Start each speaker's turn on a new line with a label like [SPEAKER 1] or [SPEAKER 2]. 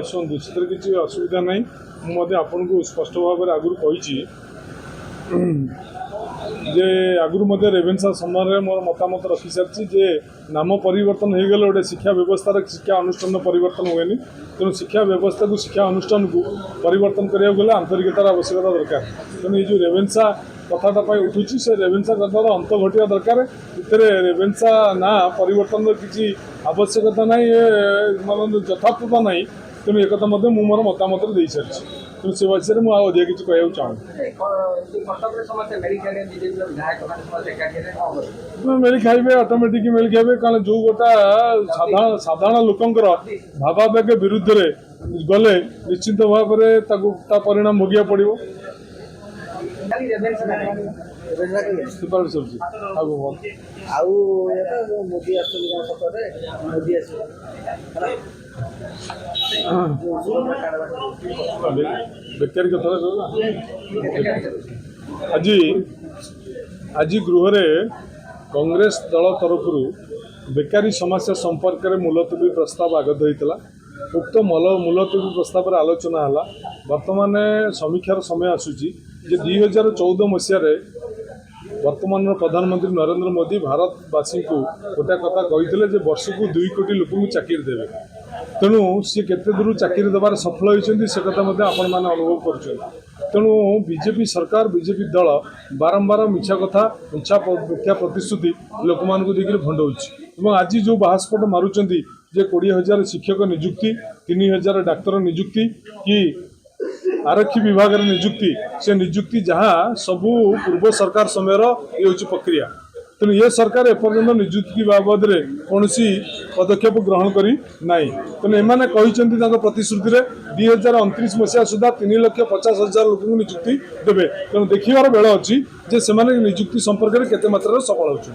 [SPEAKER 1] शुणु से किसी असुविधा ना मुझे आपन को स्पष्ट भाव में आगुरी कही जे आगुरी मध्य रेवेन्सा समय मोर मतामत रखी सारी जे नाम परिवर्तन हो गले गोटे शिक्षा व्यवस्था शिक्षा अनुष्ठान परिवर्तन हुए तेणु शिक्षा व्यवस्था को शिक्षा अनुष्ठान को परिवर्तन करने गले आंतरिकतार आवश्यकता दरकार तेणु ये जो रेवेन्सा कथाटा उठुची से रेवेन्सा कथार अंत घटिया दरकार रेवेन्सा ना परिवर्तन किसी आवश्यकता ना मतलब यथार्थता ना तेणु एक मोर मतामत दे सारी तेणु से विषय में अधिक किसी कह चाहूँ मेल खाइबे ऑटोमेटिक मेल खाइबे कारण जो गोटा साधारण लोकंकर भावावेग विरुद्ध रे गले निश्चित भाव में परिणाम भोगिया पड़ो बेकारी कथा आज गृह कांग्रेस दल तरफ बेकारी समस्या संपर्क में मुलतवी प्रस्ताव आगत होता उक्त मुलतवी प्रस्ताव आलोचना है वर्तमान समीक्षार समय आसूची 2014 मसीह वर्तमान प्रधानमंत्री नरेंद्र मोदी भारतवासी को गोटे कथा कही वर्ष को 2 कोटी लोक चाकरी देवे तेणु सी केते दूर चाकरी देवार सफल होती से कथा आपण मैंने अनुभव कर तेणु बीजेपी सरकार बीजेपी दल बारंबार मिछा कथा मिथ्या प्रतिश्रुति लोक मान देखिए भंडाऊँच आज जो बाहास्पट मारुंच जे 20,000 शिक्षक नियुक्ति 3,000 डाक्तर नियुक्ति कि आरक्षी विभाग नियुक्ति से नियुक्ति जहाँ सबू पूर्व सरकार समय ये प्रक्रिया तेणु ये सरकार एपर्यंत नियुक्ति बाबद कौन पदक्षेप ग्रहण करी नाई तेणु एमाने कहिसेंती प्रतिश्रुति 2029 मसीहा सुधा 3,50,000 लोक नियुक्ति देवे तेणु देखिबार बेल अच्छी जे से नियुक्ति संपर्क में केते मात्रा सफल होती।